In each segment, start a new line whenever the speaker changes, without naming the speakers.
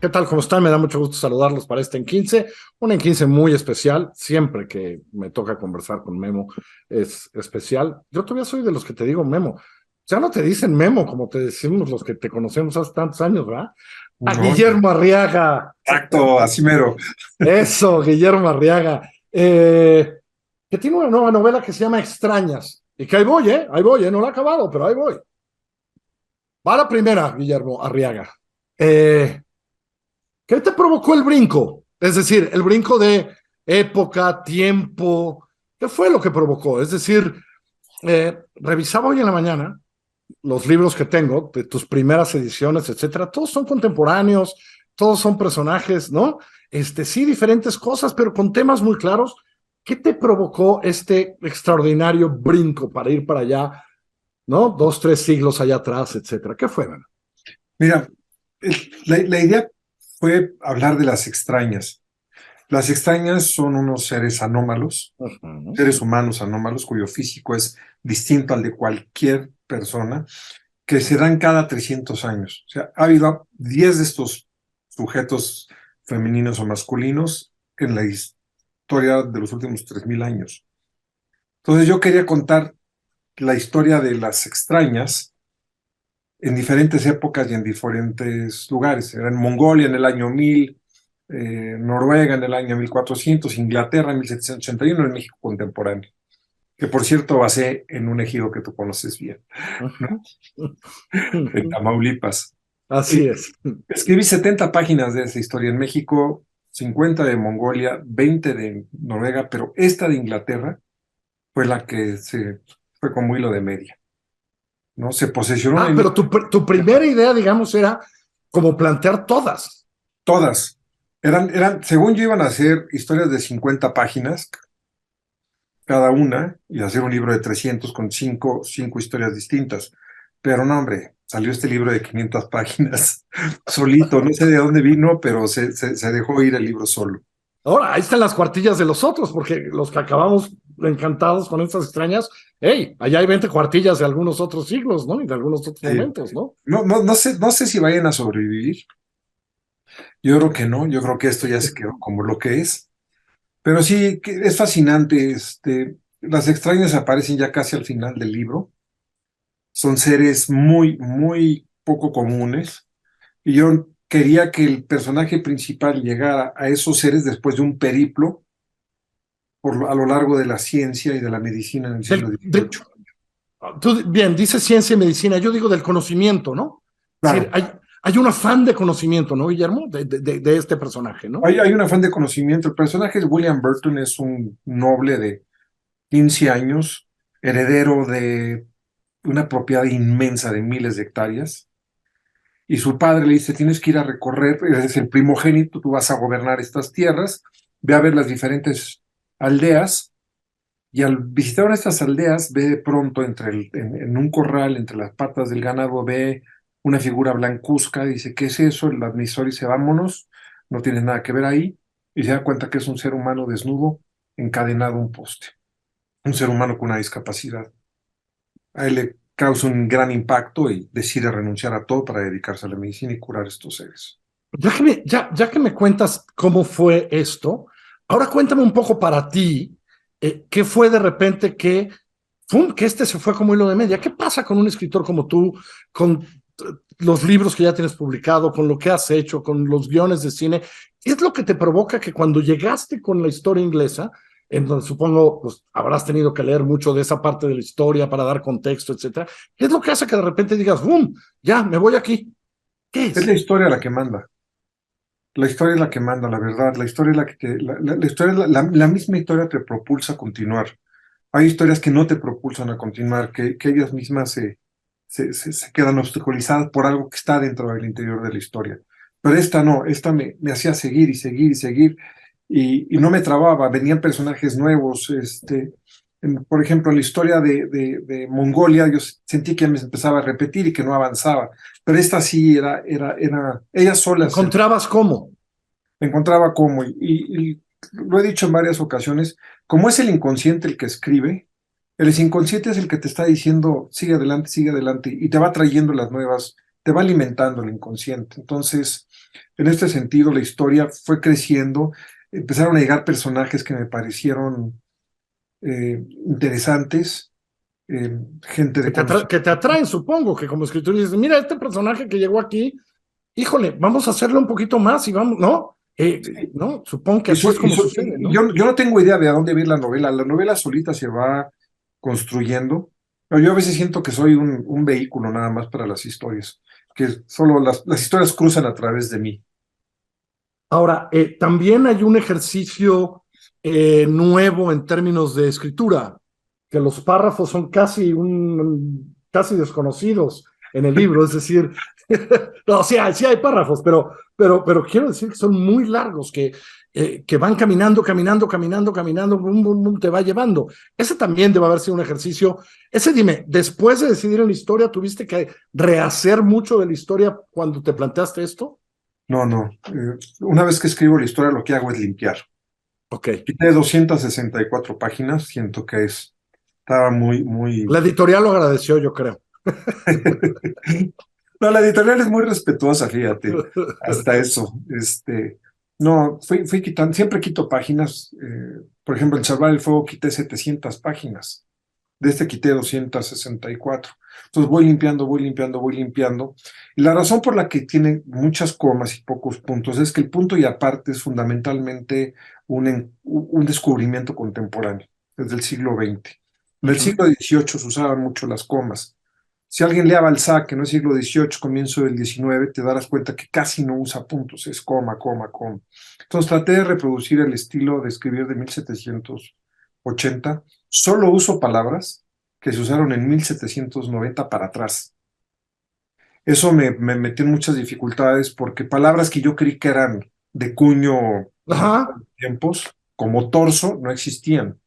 ¿Qué tal? ¿Cómo están? Me da mucho gusto saludarlos para este En 15, un En 15 muy especial. Siempre que me toca conversar con Memo es especial. Yo todavía soy de los que te digo Memo. Ya no te dicen Memo como te decimos los que te conocemos hace tantos años, ¿verdad? A
No,
Guillermo Arriaga.
exacto, así mero.
Eso, Guillermo Arriaga. Que tiene una nueva novela que se llama Extrañas. Y que ahí voy, no la he acabado, pero ahí voy. Va la primera, Guillermo Arriaga. Eh, ¿Qué te provocó el brinco? Es decir, el brinco de época, tiempo. ¿Qué fue lo que provocó? Es decir, revisaba hoy en la mañana los libros que tengo de tus primeras ediciones, etcétera. Todos son contemporáneos, todos son personajes, ¿no? Sí, diferentes cosas, pero con temas muy claros. ¿Qué te provocó este extraordinario brinco para ir para allá, ¿no? 2, 3 siglos allá atrás, etcétera. ¿Qué fue, man?
Mira, la idea fue hablar de las extrañas. Las extrañas son unos seres anómalos,
Uh -huh.
seres humanos anómalos, cuyo físico es distinto al de cualquier persona, que se dan cada 300 años. O sea, ha habido 10 de estos sujetos femeninos o masculinos en la historia de los últimos 3000 años. Entonces yo quería contar la historia de las extrañas en diferentes épocas y en diferentes lugares. Era en Mongolia en el año 1000, Noruega en el año 1400, Inglaterra en 1781, en México contemporáneo, que por cierto basé en un ejido que tú conoces bien,
Uh
¿no? En
-huh.
Tamaulipas.
Así
Y
es.
escribí 70 páginas de esa historia en México, 50 de Mongolia, 20 de Noruega, pero esta de Inglaterra fue la que se fue como hilo de media, ¿no? Se posesionó en
Pero tu primera idea, digamos, era como plantear todas.
todas. Según yo, iban a hacer historias de 50 páginas cada una y hacer un libro de 300 con cinco historias distintas. Pero no, hombre, salió este libro de 500 páginas solito. No sé de dónde vino, pero se dejó ir el libro solo.
Ahora, ahí están las cuartillas de los otros, porque los que acabamos encantados con estas extrañas, hey, allá hay 20 cuartillas de algunos otros siglos, ¿no? Y de algunos otros
Sí.
momentos, ¿no?
No sé si vayan a sobrevivir. Yo creo que no. Yo creo que esto ya se quedó como lo que es. Pero sí, que es fascinante. Las extrañas aparecen ya casi al final del libro. Son seres muy, muy poco comunes. Y yo quería que el personaje principal llegara a esos seres después de un periplo a lo largo de la ciencia y de la medicina en el siglo
Del, de,
XVIII.
bien, dice ciencia y medicina, yo digo del conocimiento, ¿no? Es decir,
Claro,
hay un afán de conocimiento, ¿no, Guillermo? De este personaje, ¿no?
hay un afán de conocimiento. El personaje de William Burton es un noble de 15 años, heredero de una propiedad inmensa de miles de hectáreas. Y su padre le dice, tienes que ir a recorrer, eres el primogénito, tú vas a gobernar estas tierras, ve a ver las diferentes aldeas. Y al visitar una de estas aldeas, ve de pronto en un corral, entre las patas del ganado, ve una figura blancuzca, dice, ¿qué es eso? El admisor dice, vámonos, no tienes nada que ver ahí, y se da cuenta que es un ser humano desnudo, encadenado a un poste, un ser humano con una discapacidad. A él le causa un gran impacto y decide renunciar a todo para dedicarse a la medicina y curar estos seres.
Ya que me cuentas cómo fue esto, ahora cuéntame un poco para ti, qué fue de repente que, ¡pum!, que este se fue como hilo de media. ¿Qué pasa con un escritor como tú, con los libros que ya tienes publicado, con lo que has hecho, con los guiones de cine? ¿Qué es lo que te provoca que cuando llegaste con la historia inglesa, en donde supongo pues, habrás tenido que leer mucho de esa parte de la historia para dar contexto, etcétera? ¿Qué es lo que hace que de repente digas, ¡boom!, ya, me voy aquí? ¿Qué
Es la
es?
historia la que manda. La historia es la que manda, la verdad. La historia es la que la historia, la misma historia te propulsa a continuar. Hay historias que no te propulsan a continuar, que ellas mismas se quedan obstaculizadas por algo que está dentro del interior de la historia. Pero esta no, esta me hacía seguir y seguir y seguir, y no me trababa, venían personajes nuevos. Por ejemplo, en la historia de Mongolia, yo sentí que me empezaba a repetir y que no avanzaba, pero esta sí ella sola se
¿Encontrabas cómo?
encontraba como, y lo he dicho en varias ocasiones, como es el inconsciente el que escribe, el inconsciente es el que te está diciendo, sigue adelante, y te va trayendo las nuevas te va alimentando el inconsciente. Entonces, en este sentido, la historia fue creciendo, empezaron a llegar personajes que me parecieron interesantes, gente de
Que te
conocimiento.
atraen, supongo, que como escritor dices, mira, este personaje que llegó aquí, híjole, vamos a hacerlo un poquito más y vamos, ¿no? ¿No? Supongo que así es como sucede,
Y
¿no?
yo no tengo idea de a dónde va a ir la novela. La novela solita se va construyendo. Pero yo a veces siento que soy un vehículo nada más para las historias, que solo las historias cruzan a través de mí.
Ahora, también hay un ejercicio nuevo en términos de escritura, que los párrafos son casi desconocidos en el libro, es decir, no, sí hay párrafos, pero quiero decir que son muy largos, que van caminando, bum, bum, bum, te va llevando. Ese también debe haber sido un ejercicio. Ese dime, después de decidir en la historia, ¿tuviste que rehacer mucho de la historia cuando te planteaste esto?
No, no. Una vez que escribo la historia, lo que hago es limpiar.
Ok.
Quité 264 páginas, siento que estaba
La editorial lo agradeció, yo creo.
No, la editorial es muy respetuosa, fíjate, hasta eso. No, fui quitando, siempre quito páginas. Por ejemplo, en Salvar el Fuego quité 700 páginas. De este quité 264. Entonces voy limpiando, voy limpiando, voy limpiando. Y la razón por la que tiene muchas comas y pocos puntos es que el punto y aparte es fundamentalmente un descubrimiento contemporáneo, desde el siglo XX. En el
Ujú.
siglo XVIII se usaban mucho las comas. Si alguien lee a Balzac, que no es siglo XVIII, comienzo del XIX, te darás cuenta que casi no usa puntos, es coma, coma, coma. Entonces traté de reproducir el estilo de escribir de 1780. Solo uso palabras que se usaron en 1790 para atrás. Eso me metió en muchas dificultades porque palabras que yo creí que eran de cuño de
Ajá.
tiempos, como torso, no existían.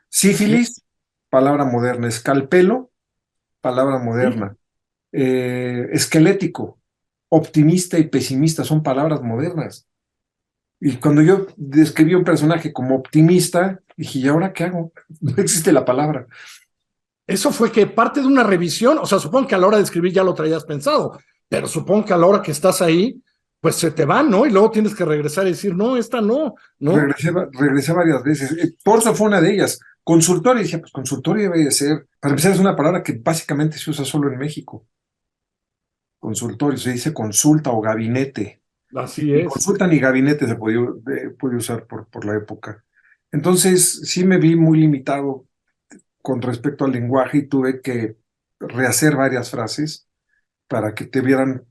Sí,
Sífilis, palabra moderna. Escalpelo, palabra
sí.
moderna. Esquelético, optimista y pesimista son palabras modernas. Y cuando yo describí un personaje como optimista, dije, ¿y ahora qué hago? No existe la palabra.
Eso fue que parte de una revisión, o sea, supongo que a la hora de escribir ya lo traías pensado, pero supongo que a la hora que estás ahí, pues se te va, ¿no? Y luego tienes que regresar y decir, no, esta no, ¿no?
Regresé varias veces. Torso fue una de ellas. Consultorio, y decía, pues consultorio debe de ser, para empezar, es una palabra que básicamente se usa solo en México. Consultorio, se dice consulta o gabinete.
Así
Ni
es.
consulta ni gabinete se podía usar por la época. Entonces, sí me vi muy limitado con respecto al lenguaje y tuve que rehacer varias frases para que te vieran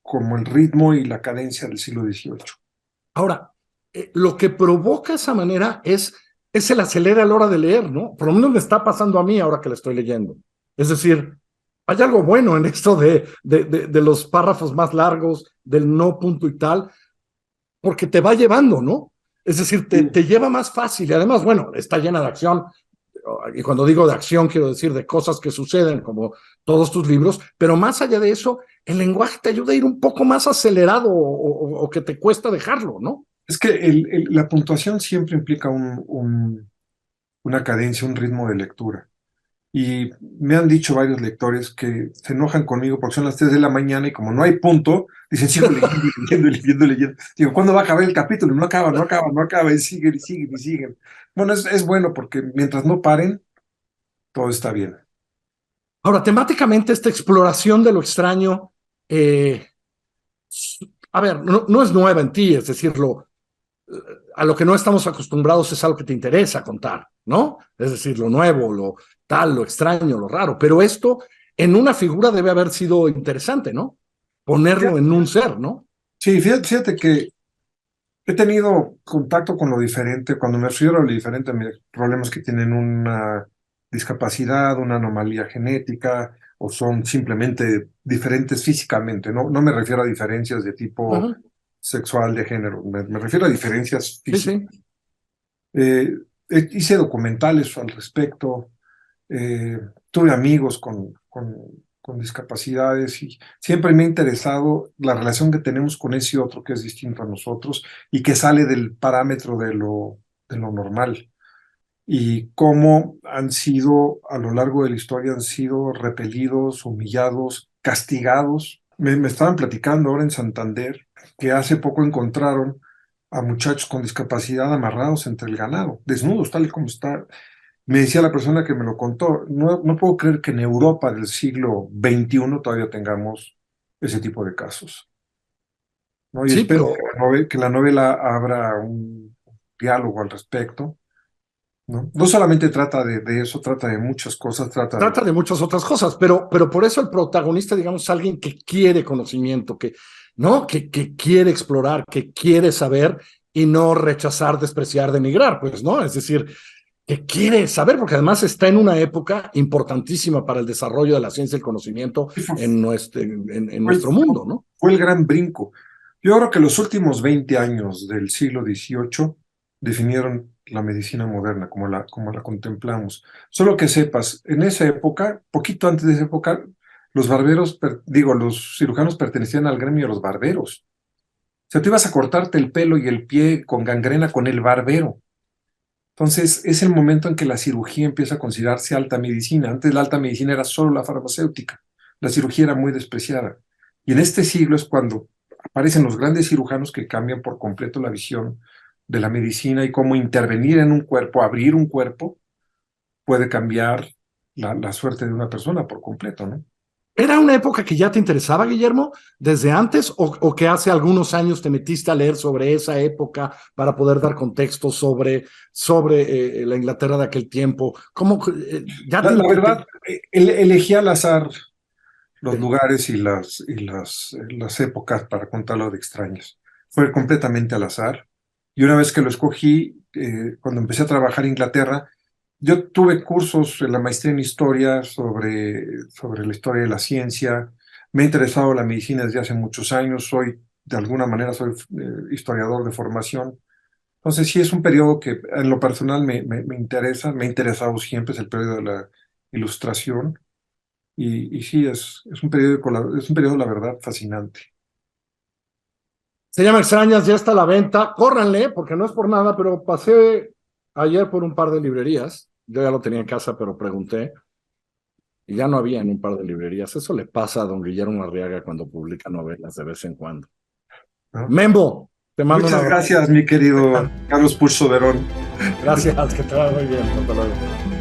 como el ritmo y la cadencia del siglo XVIII.
Ahora, lo que provoca esa manera es el acelera a la hora de leer, ¿no? Por lo menos me está pasando a mí ahora que la estoy leyendo. Es decir, hay algo bueno en esto de los párrafos más largos, del no punto y tal, porque te va llevando, ¿no? Es decir, te lleva más fácil y además, bueno, está llena de acción. Y cuando digo de acción, quiero decir de cosas que suceden, como todos tus libros, pero más allá de eso, el lenguaje te ayuda a ir un poco más acelerado o que te cuesta dejarlo, ¿no?
Es que la puntuación siempre implica una cadencia, un ritmo de lectura. Y me han dicho varios lectores que se enojan conmigo porque son las 3 de la mañana y como no hay punto, dicen, sigo leyendo y leyendo y leyendo y leyendo. Digo, ¿cuándo va a acabar el capítulo? No acaba, no acaba, no acaba, y siguen y siguen y siguen. Bueno, es bueno porque mientras no paren, todo está bien.
Ahora, temáticamente, esta exploración de lo extraño, eh, a ver, no es nueva en ti, es decirlo, a lo que no estamos acostumbrados es algo que te interesa contar, ¿no? Es decir, lo nuevo, lo tal, lo extraño, lo raro, pero esto en una figura debe haber sido interesante, ¿no? Ponerlo en un ser, ¿no?
Sí, fíjate que he tenido contacto con lo diferente. Cuando me refiero a lo diferente, me problemas que tienen una discapacidad, una anomalía genética, o son simplemente diferentes físicamente. No me refiero a diferencias de tipo
Ajá.
sexual, de género. Me refiero a diferencias
Sí,
físicas.
sí.
Eh, Hice documentales al respecto. Tuve amigos con discapacidades y siempre me ha interesado la relación que tenemos con ese otro que es distinto a nosotros y que sale del parámetro de lo normal y cómo han sido a lo largo de la historia, han sido repelidos, humillados, castigados Me estaban platicando ahora en Santander que hace poco encontraron a muchachos con discapacidad amarrados entre el ganado, desnudos, tal y como está. Me decía la persona que me lo contó, no puedo creer que en Europa del siglo XXI todavía tengamos ese tipo de casos, ¿no? Y
Sí,
espero
pero
que la novela abra un diálogo al respecto, ¿no? No solamente trata de eso, trata de muchas cosas, trata de...
trata de muchas otras cosas, pero por eso el protagonista, digamos, es alguien que quiere conocimiento, que, ¿no? Que quiere explorar, que quiere saber y no rechazar, despreciar, denigrar, pues, ¿no? Es decir, que quiere saber, porque además está en una época importantísima para el desarrollo de la ciencia y el conocimiento en
Fue,
nuestro mundo, ¿no?
fue el gran brinco. Yo creo que los últimos 20 años del siglo XVIII definieron la medicina moderna como la contemplamos. Solo que sepas, en esa época, poquito antes de esa época, los barberos, los cirujanos pertenecían al gremio de los barberos. O sea, tú ibas a cortarte el pelo y el pie con gangrena con el barbero. Entonces, es el momento en que la cirugía empieza a considerarse alta medicina. Antes la alta medicina era solo la farmacéutica. La cirugía era muy despreciada. Y en este siglo es cuando aparecen los grandes cirujanos que cambian por completo la visión de la medicina y cómo intervenir en un cuerpo, abrir un cuerpo, puede cambiar la suerte de una persona por completo, ¿no?
¿Era una época que ya te interesaba, Guillermo, desde antes o que hace algunos años te metiste a leer sobre esa época para poder dar contexto sobre la Inglaterra de aquel tiempo? ¿Cómo ya
La verdad, elegí al azar los lugares las épocas para contarlo de extraños. Fue completamente al azar. Y una vez que lo escogí, cuando empecé a trabajar en Inglaterra, yo tuve cursos en la maestría en historia sobre la historia de la ciencia. Me ha interesado la medicina desde hace muchos años. De alguna manera, soy historiador de formación. Entonces, sí es un periodo que en lo personal me interesa, me ha interesado siempre, es el periodo de la Ilustración. Y sí, es un periódico, es un periodo, la verdad, fascinante.
se llama Extrañas, ya está a la venta? Córranle, porque no es por nada, pero pasé ayer por un par de librerías. Yo ya lo tenía en casa, pero pregunté y ya no había en un par de librerías. Eso le pasa a don Guillermo Arriaga cuando publica novelas de vez en cuando.
¿No?
Membo, te mando un
Muchas
abrazo.
gracias, mi querido Carlos Puch Soberón.
Gracias, que te vaya muy bien. Hasta luego.